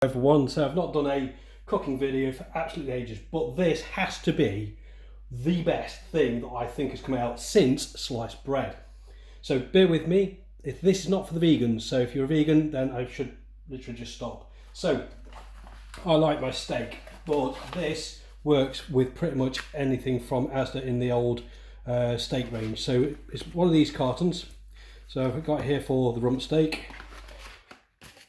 Everyone, so I've not done a cooking video for absolutely ages, but this has to be the best thing that I think has come out since sliced bread. So bear with me, if this is not for the vegans, so if you're a vegan then I should literally just stop. So I like my steak, but this works with pretty much anything from Asda in the old steak range. So it's one of these cartons. So I've got here for the rump steak,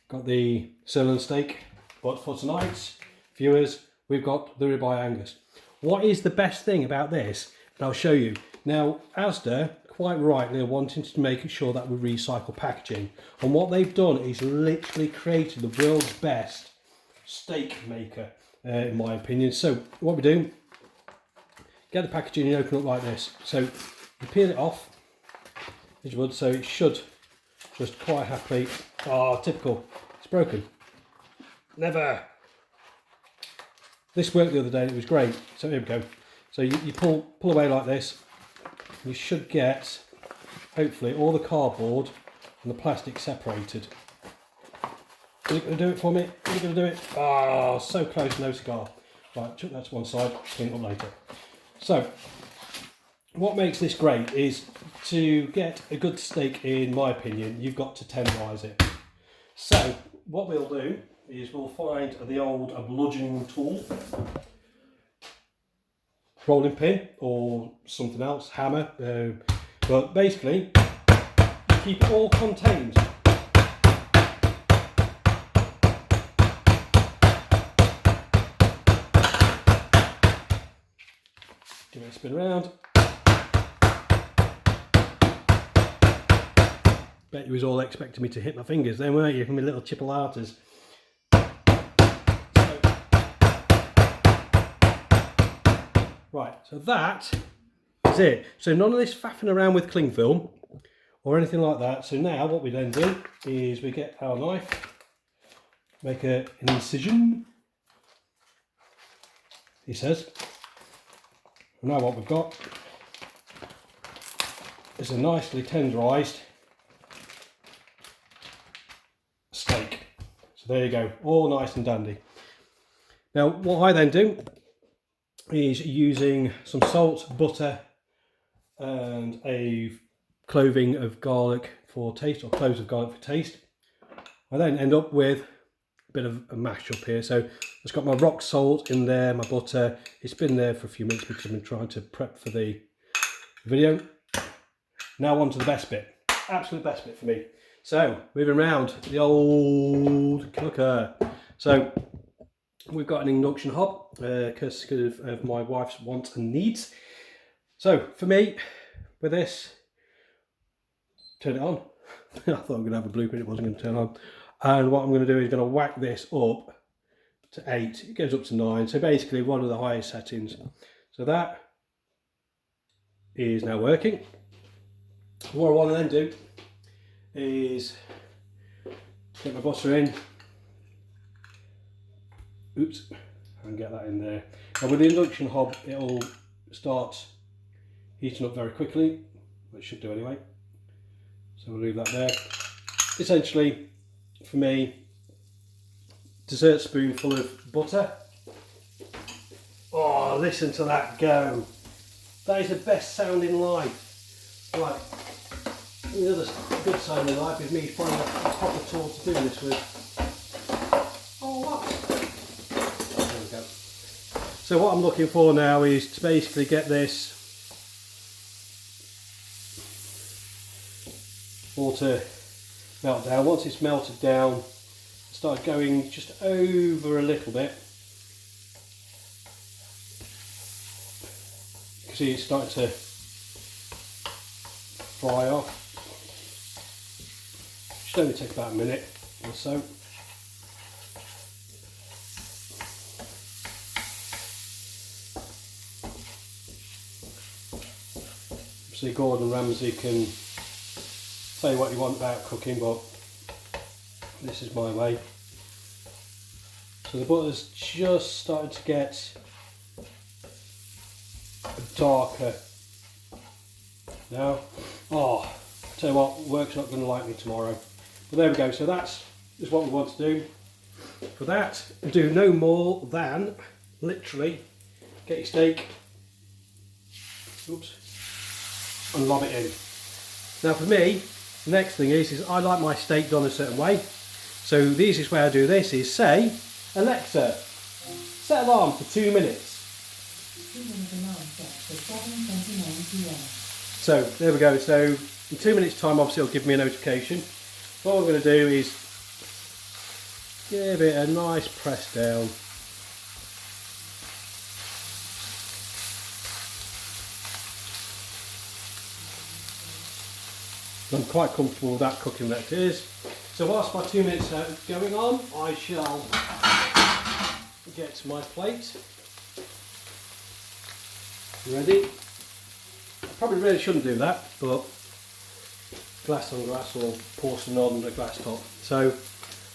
got the sirloin steak, but for tonight's viewers, we've got the ribeye Angus. What is the best thing about this? And I'll show you. Now, Asda, quite rightly, are wanting to make sure that we recycle packaging. And what they've done is literally created the world's best steak maker, in my opinion. So what we do, get the packaging and open it up like this. So you peel it off, as you would, so it should just quite happily, typical, it's broken. Never. This worked the other day, it was great. So here we go. So you pull away like this. You should get, hopefully, all the cardboard and the plastic separated. Is it going to do it for me? Is it going to do it? So close, no cigar. Right, chuck that to one side, clean it up later. So, what makes this great is to get a good steak, in my opinion, you've got to tenderise it. So, what we'll do is we'll find the old bludgeoning tool, rolling pin or something else, hammer, but basically you keep it all contained. Give it a spin around. Bet you was all expecting me to hit my fingers then, weren't you, from my little chipolatas. Right, so that is it. So none of this faffing around with cling film or anything like that. So now what we then do is we get our knife, make an incision, he says. And now what we've got is a nicely tenderised steak. So there you go, all nice and dandy. Now what I then do is using some salt, butter and a cloving of garlic for taste, or cloves of garlic for taste. I then end up with a bit of a mash up here. So it's got my rock salt in there, my butter. It's been there for a few minutes because I've been trying to prep for the video. Now on to the best bit, absolute best bit for me. So moving around the old cooker. So we've got an induction hob, courtesy of my wife's wants and needs. So for me, with this, turn it on. I thought I'm going to have a blooper, it wasn't going to turn on. And what I'm going to do is going to whack this up to 8. It goes up to 9. So basically one of the highest settings. So that is now working. What I want to then do is get my butter in. Oops, and get that in there. And with the induction hob, it'll start heating up very quickly. Well, it should do anyway. So we'll leave that there. Essentially, for me, dessert spoonful of butter. Oh, listen to that go. That is the best sound in life. Right, the other good sound in life is me finding a proper tool to do this with. So what I'm looking for now is to basically get this all to melt down. Once it's melted down, start going just over a little bit. You can see it's starting to fry off. Should only take about a minute or so. See, Gordon Ramsay can say what you want about cooking, but this is my way. So the butter's just starting to get darker now. Oh, I tell you what, work's not going to like me tomorrow. But there we go, so that's what we want to do. for that, do no more than literally get your steak, oops, and lob it in. Now for me, the next thing is I like my steak done a certain way. So the easiest way I do this is say, Alexa, set alarm for 2 minutes. So there we go. So in 2 minutes time, obviously it'll give me a notification. What I'm going to do is give it a nice press down. I'm quite comfortable with that cooking that it is. So whilst my 2 minutes are going on, I shall get to my plate. Ready? I probably really shouldn't do that, but glass on glass or porcelain on the glass top. So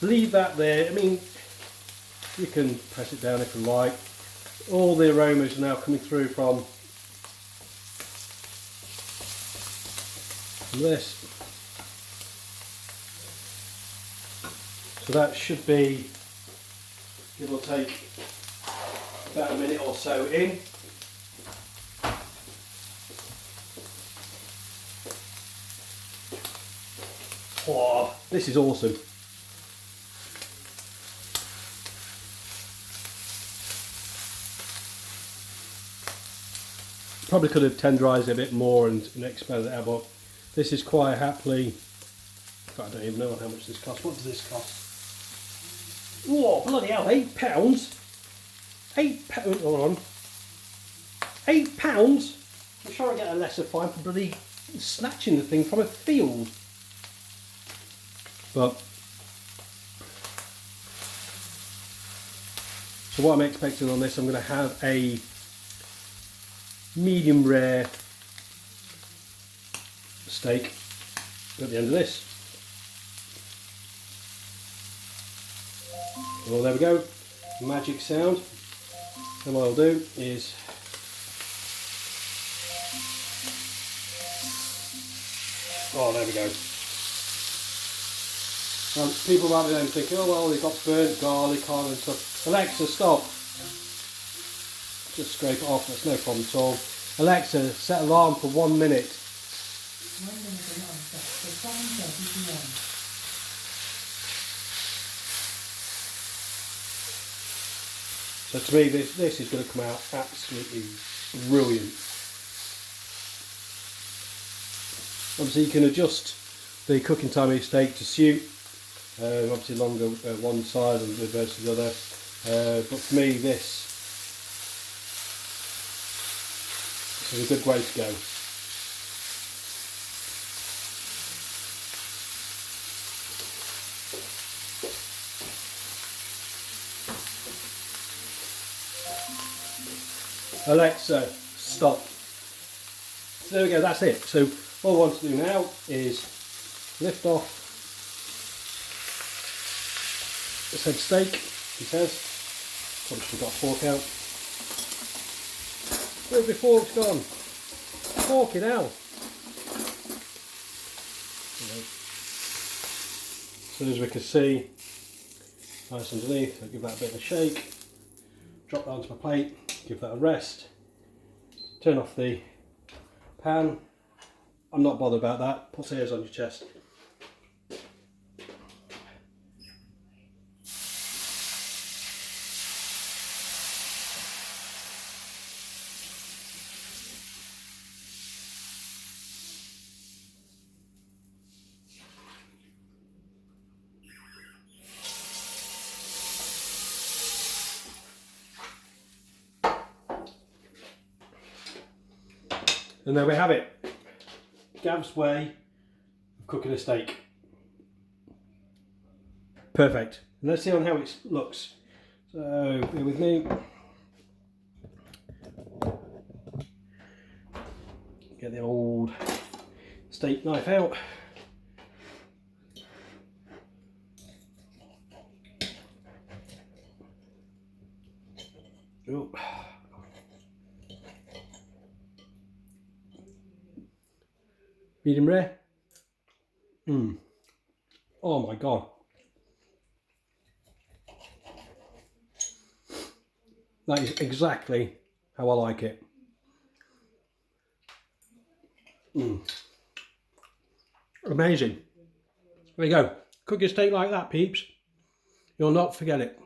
leave that there. I mean, you can press it down if you like. All the aromas are now coming through from this. So that should be, give or take, about a minute or so in. Oh, this is awesome. Probably could have tenderized it a bit more and expanded it out, but this is quite happily, I don't even know how much this costs. What does this cost? Whoa, bloody hell, £8? £8, hold on. £8? I'm sure I get a lesser fine for bloody snatching the thing from a field. But, so what I'm expecting on this, I'm going to have a medium rare steak at the end of this. Well, there we go, magic sound. And what I'll do is there we go. Now, people might be then thinking, oh well, they've got burnt garlic on and stuff. Alexa, stop. Just scrape it off, that's no problem at all. Alexa, set alarm for 1 minute. 1 minute alarm set for 7:30 p.m. So to me, this is going to come out absolutely brilliant. Obviously you can adjust the cooking time of your steak to suit. Obviously longer one side and versus the other. But for me this is a good way to go. Alexa, stop. So there we go, that's it. So all I want to do now is lift off the said steak, he says. Probably should have got a fork out. Where's my fork's gone? Fork it out. So as we can see, nice underneath, I'll give that a bit of a shake. Drop that onto my plate, give that a rest. Turn off the pan. I'm not bothered about that. Put hairs on your chest. And there we have it. Gav's way of cooking a steak. Perfect. And let's see on how it looks. So bear with me. Get the old steak knife out. Oh. Medium rare. Oh my god. That is exactly how I like it. Amazing. There you go. Cook your steak like that, peeps. You'll not forget it.